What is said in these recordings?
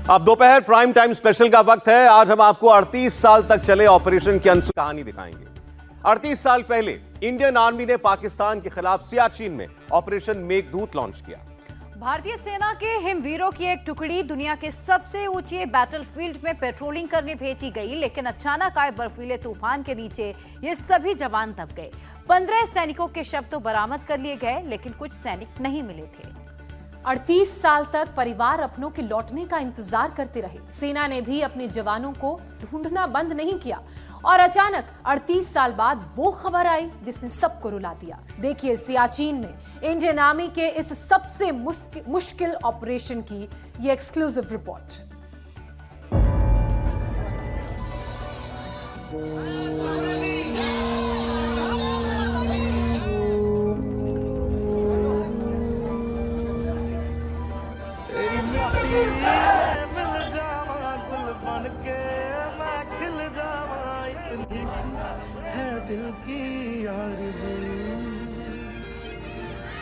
अब दोपहर prime time special का वक्त है। आज हम आपको 38 साल तक चले ऑपरेशन की अनसुनी कहानी दिखाएंगे। 38 साल पहले इंडियन आर्मी ने पाकिस्तान के खिलाफ सियाचिन में ऑपरेशन मेघदूत लॉन्च किया। भारतीय सेना के हिमवीरों की एक टुकड़ी दुनिया के सबसे ऊंचे बैटलफील्ड में पेट्रोलिंग करने भेजी गई, लेकिन अचानक आए बर्फीले तूफान के नीचे ये सभी जवान दब गए। 15 सैनिकों के शव तो बरामद कर लिए गए, लेकिन कुछ सैनिक नहीं मिले थे। 38 साल तक परिवार अपनों के लौटने का इंतजार करते रहे। सेना ने भी अपने जवानों को ढूंढना बंद नहीं किया और अचानक 38 साल बाद वो खबर आई जिसने सबको रुला दिया। देखिए सियाचिन में इंडियन आर्मी के इस सबसे मुश्किल ऑपरेशन की ये एक्सक्लूसिव रिपोर्ट। दिल की आरज़ू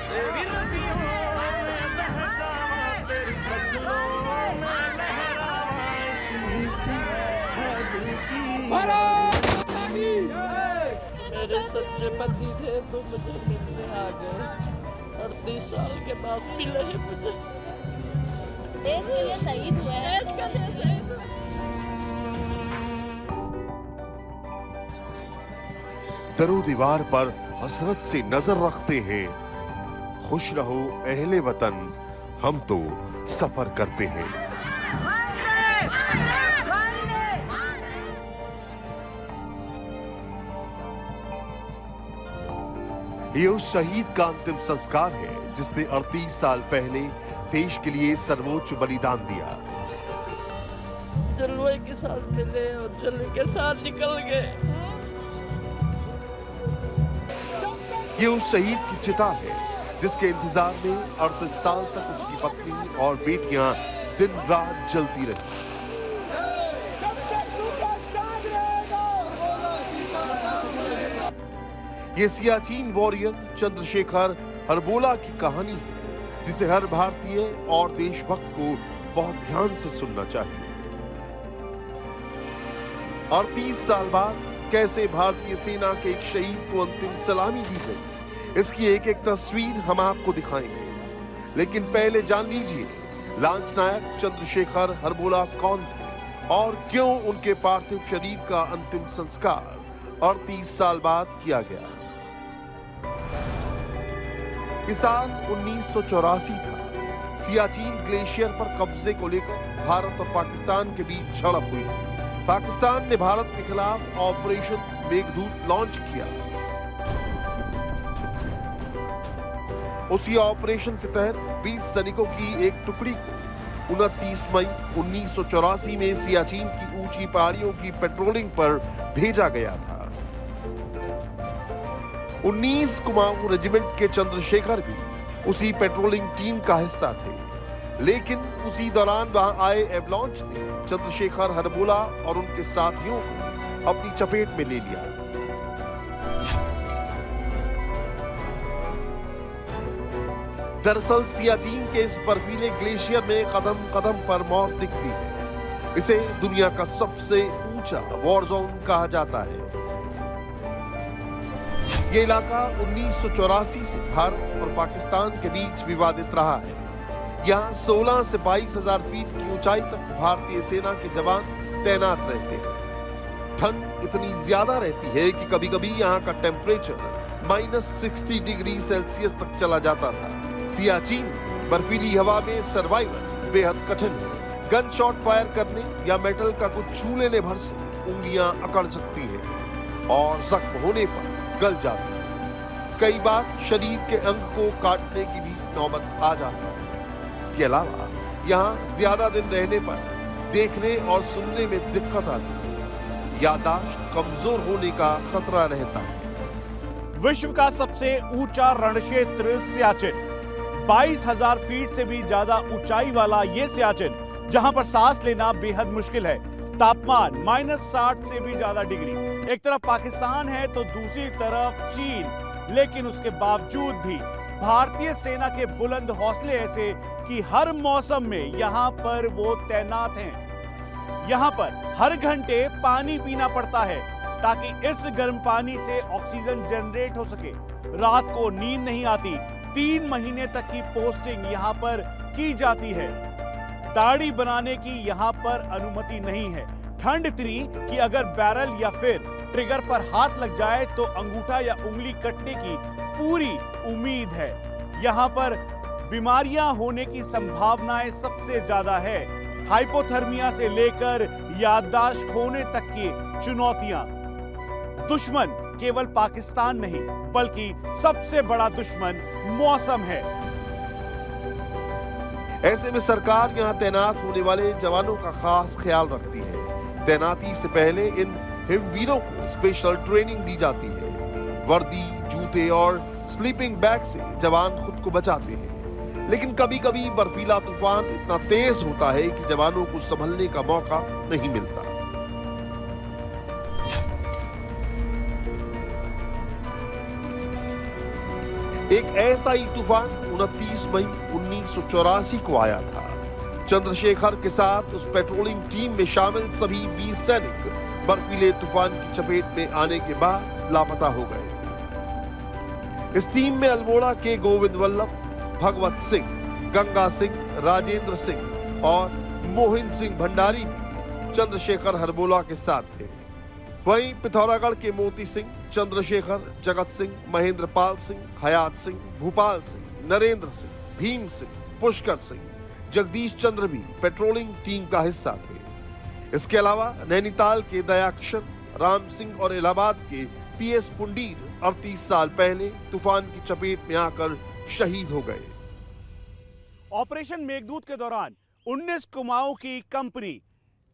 तेरी नदियों में बह जावा, तेरी फसलों में लहरावा, इतनी सी है दिल की मेरे सच्चे पति थे तो मुझे मिलने आ गए। 38 साल के बाद मिले हैं मुझे। देश के लिए शहीद हुए हैं। दरो दीवार पर हसरत से नजर रखते हैं, खुश रहो अहले वतन, हम तो सफर करते हैं। ये उस शहीद का अंतिम संस्कार है जिसने 38 साल पहले देश के लिए सर्वोच्च बलिदान दिया। जलवे के साथ मिले और जलवे के साथ निकल गए। ये उस शहीद की चिता है जिसके इंतजार में 38 साल तक उसकी पत्नी और बेटियां दिन रात जलती रही। ये सियाचिन वॉरियर चंद्रशेखर हरबोला की कहानी है जिसे हर भारतीय और देशभक्त को बहुत ध्यान से सुनना चाहिए। 38 साल बाद कैसे भारतीय सेना के एक शहीद को अंतिम सलामी दी गई, इसकी एक एक तस्वीर हम आपको दिखाएंगे। लेकिन पहले जान लीजिए लांस नायक चंद्रशेखर हरबोला कौन थे और क्यों उनके पार्थिव शरीर का अंतिम संस्कार 38 साल बाद किया गया। इस साल 1984 था। सियाचिन ग्लेशियर पर कब्जे को लेकर भारत और पाकिस्तान के बीच झड़प हुई थी। पाकिस्तान ने भारत के खिलाफ ऑपरेशन मेघदूत लॉन्च किया। उसी ऑपरेशन के तहत 20 सैनिकों की एक टुकड़ी को 29 मई 1984 में सियाचिन की ऊंची पहाड़ियों की पेट्रोलिंग पर भेजा गया था। 19 कुमाऊं रेजिमेंट के चंद्रशेखर भी उसी पेट्रोलिंग टीम का हिस्सा थे, लेकिन उसी दौरान वहां आए एवलांच ने चंद्रशेखर हरबोला और उनके साथियों को अपनी चपेट में ले लिया। दरअसल सियाचिन के इस बर्फीले ग्लेशियर में कदम कदम पर मौत दिखती है। इसे दुनिया का सबसे ऊंचा वॉर जोन कहा जाता है। ये इलाका 1984 से भारत और पाकिस्तान के बीच विवादित रहा है। यहाँ 16 से 22,000 फीट की ऊंचाई तक भारतीय सेना के जवान तैनात रहते हैं। ठंड इतनी ज्यादा रहती है कि कभी कभी यहाँ का टेम्परेचर -60 डिग्री सेल्सियस तक चला जाता था। सियाचिन बर्फीली हवा में सर्वाइवल बेहद कठिन है। गन शॉट फायर करने या मेटल का कुछ छू लेने भर से उंगलियां अकड़ सकती हैं और जख्म होने पर गल जाती है। कई बार शरीर के अंग को काटने की भी नौबत आ जाती है। इसके अलावा यहाँ ज्यादा दिन रहने पर देखने और सुनने में दिक्कत आती है। याददाश्त कमजोर होने का खतरा रहता है। विश्व का सबसे ऊंचा रणक्षेत्र सियाचिन, 22,000 फीट से भी ज्यादा ऊंचाई वाला ये सियाचिन, जहां पर सांस लेना बेहद मुश्किल है। तापमान -60 से भी ज्यादा डिग्री। एक तरफ पाकिस्तान है तो दूसरी तरफ चीन, लेकिन उसके बावजूद भी भारतीय सेना के बुलंद हौसले ऐसे कि हर मौसम में यहां पर वो तैनात हैं। यहां पर हर घंटे पानी पीना पड़ता है ताकि इस गर्म पानी से ऑक्सीजन जनरेट हो सके। रात को नींद नहीं आती। 3 महीने तक की पोस्टिंग यहां पर की जाती है। दाढ़ी बनाने की यहां पर अनुमति नहीं है। ठंड इतनी कि अगर बैरल या फिर ट्रिगर पर हाथ लग जाए तो अंगूठा या उंगली कटने की पूरी उम्मीद है। यहां पर बीमारियां होने की संभावनाएं सबसे ज्यादा है। हाइपोथर्मिया से लेकर याददाश्त खोने तक की चुनौतियां। दुश्मन केवल पाकिस्तान नहीं बल्कि सबसे बड़ा दुश्मन मौसम है। ऐसे में सरकार यहां तैनात होने वाले जवानों का खास ख्याल रखती है। तैनाती से पहले इन हिमवीरों को स्पेशल ट्रेनिंग दी जाती है। वर्दी, जूते और स्लीपिंग बैग से जवान खुद को बचाते हैं। लेकिन कभी कभी बर्फीला तूफान इतना तेज होता है कि जवानों को संभलने का मौका नहीं मिलता। एक ऐसा ही तूफान 29 मई 1984 को आया था। चंद्रशेखर के साथ उस पेट्रोलिंग टीम में शामिल सभी 20 सैनिक बर्फीले तूफान की चपेट में आने के बाद लापता हो गए। इस टीम में अल्मोड़ा के गोविंद वल्लभ, भगवत सिंह, गंगा सिंह, राजेंद्र सिंह और मोहिन सिंह भंडारी भी चंद्रशेखर हरबोला के साथ थे। वहीं पिथौरागढ़ के मोती सिंह, चंद्रशेखर, जगत सिंह, महेंद्र पाल सिंह, हयात सिंह, भूपाल सिंह, नरेंद्र सिंह, भीम सिंह, पुष्कर सिंह, जगदीश चंद्र भी पेट्रोलिंग टीम का हिस्सा थे। इसके अलावा नैनीताल के दया किशन, राम सिंह और इलाहाबाद के पीएस पुंडीर 38 साल पहले तूफान की चपेट में आकर शहीद हो गए। ऑपरेशन मेघदूत के दौरान 19 कुमाऊं की कंपनी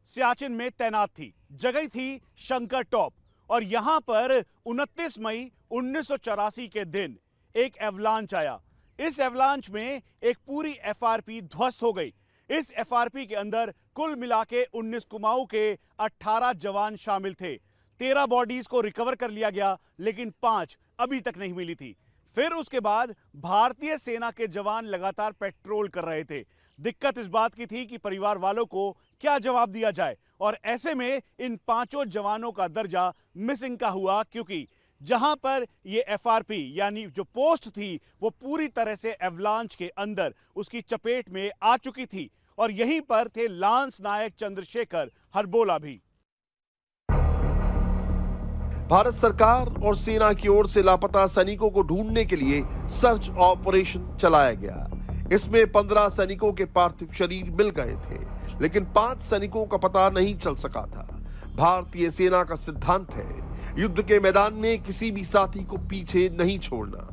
सियाचिन में तैनात थी। जगह थी शंकर टॉप और यहां पर 29 मई 1984 के दिन एक एवलांच आया। इस एवलांच में एक पूरी एफआरपी ध्वस्त हो गई। इस एफआरपी के अंदर कुल मिला के 19 कुमाऊं के 18 जवान शामिल थे। 13 बॉडीज को रिकवर कर लिया गया लेकिन 5 अभी तक नहीं मिली थी। फिर उसके बाद भारतीय सेना के जवान लगातार पेट्रोल कर रहे थे। दिक्कत इस बात की थी कि परिवार वालों को क्या जवाब दिया जाए और ऐसे में इन 5 जवानों का दर्जा मिसिंग का हुआ क्योंकि जहां पर ये एफआरपी यानी जो पोस्ट थी वो पूरी तरह से एवलांच के अंदर उसकी चपेट में आ चुकी थी और यहीं पर थे लांस नायक चंद्रशेखर हरबोला भी। भारत सरकार और सेना की ओर से लापता सैनिकों को ढूंढने के लिए सर्च ऑपरेशन चलाया गया। इसमें 15 सैनिकों के पार्थिव शरीर मिल गए थे लेकिन 5 सैनिकों का पता नहीं चल सका था। भारतीय सेना का सिद्धांत है युद्ध के मैदान में किसी भी साथी को पीछे नहीं छोड़ना।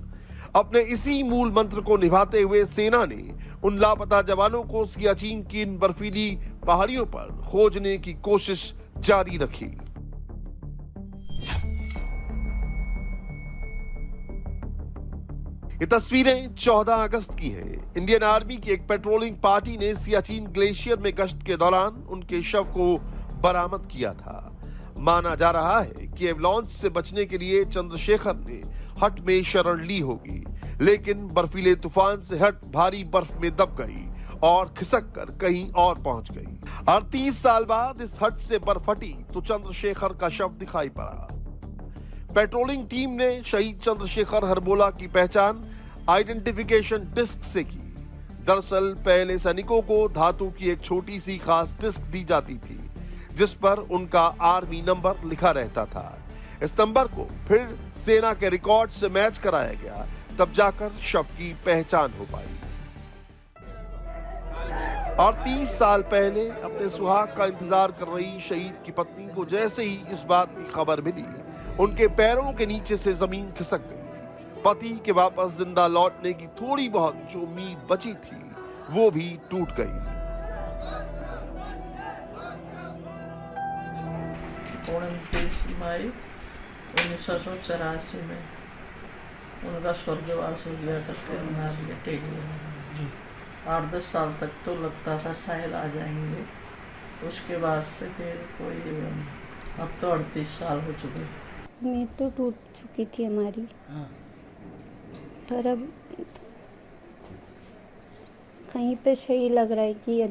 अपने इसी मूल मंत्र को निभाते हुए सेना ने उन लापता जवानों को सियाचिन की इन बर्फीली पहाड़ियों पर खोजने की कोशिश जारी रखी। ये तस्वीरें 14 अगस्त की हैं। इंडियन आर्मी की एक पेट्रोलिंग पार्टी ने सियाचिन ग्लेशियर में गश्त के दौरान उनके शव को बरामद किया था। माना जा रहा है कि एवलांच से बचने के लिए चंद्रशेखर ने हट में शरण ली होगी, लेकिन बर्फीले तूफान से हट भारी बर्फ में दब गई और खिसक कर कहीं और पहुंच गई। 38 साल बाद इस हट से बर्फ हटी तो चंद्रशेखर का शव दिखाई पड़ा। पेट्रोलिंग टीम ने शहीद चंद्रशेखर हरबोला की पहचान आइडेंटिफिकेशन डिस्क से की। दरअसल पहले सैनिकों को धातु की एक छोटी सी खास डिस्क दी जाती थी जिस पर उनका आर्मी नंबर लिखा रहता था। इस नंबर को फिर सेना के रिकॉर्ड से मैच कराया गया, तब जाकर शव की पहचान हो पाई। और 30 साल पहले अपने सुहाग का इंतजार कर रही शहीद की पत्नी को जैसे ही इस बात की खबर मिली, उनके पैरों के नीचे से जमीन खिसक गई। पति के वापस जिंदा लौटने की थोड़ी बहुत जो उम्मीद बची थी वो भी टूट गई। 29 मई 1984 में उनका स्वर्गवास हो गया करके हमारे बेटे गए। 8-10 साल तक तो लगता था शायद आ जाएंगे, उसके बाद से फिर कोई, अब तो 38 साल हो चुके। उम्मीद तो टूट चुकी थी हमारी। हाँ। पर अब कहीं पे सही लग रहा है कि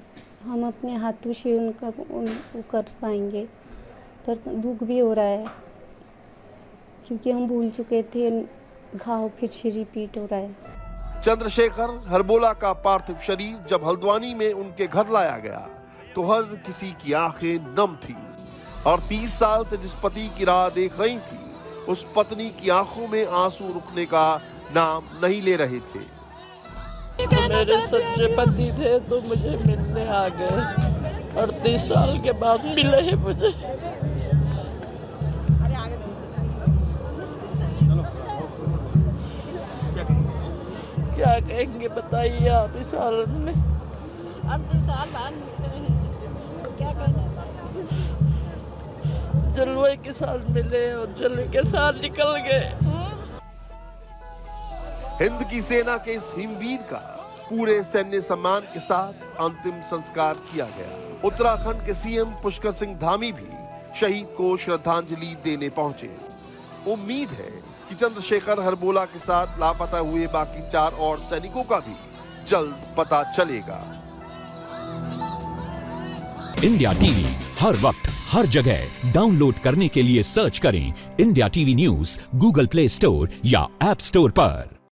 हम अपने हाथों से उनका वो कर पाएंगे, पर दुख भी हो रहा है क्योंकि हम भूल चुके थे, घाव फिर से रिपीट हो रहा है। चंद्रशेखर हरबोला का पार्थिव शरीर जब हल्द्वानी में उनके घर लाया गया तो हर किसी की आंखें नम थी और 30 साल से जिस पति की राह देख रही थी उस पत्नी की आंखों में आंसू रुकने का नाम नहीं ले रहे थे। मेरे सच्चे पति थे तो मुझे मिलने आ गए, 38 साल के बाद मिले हैं मुझे। क्या कहेंगे बताइए आप इस हालत में? 38 साल बाद मिले हैं, क्या कहना चाहिए? जलवे के साथ मिले और जलवे के साथ निकल गए। हिंद की सेना के इस हिमवीर का पूरे सैन्य सम्मान के साथ अंतिम संस्कार किया गया। उत्तराखंड के सीएम पुष्कर सिंह धामी भी शहीद को श्रद्धांजलि देने पहुंचे। उम्मीद है कि चंद्रशेखर हरबोला के साथ लापता हुए बाकी 4 और सैनिकों का भी जल्द पता चलेगा। इंडिया टीवी हर वक्त हर जगह डाउनलोड करने के लिए सर्च करें India TV news Google play store या ऐप स्टोर पर।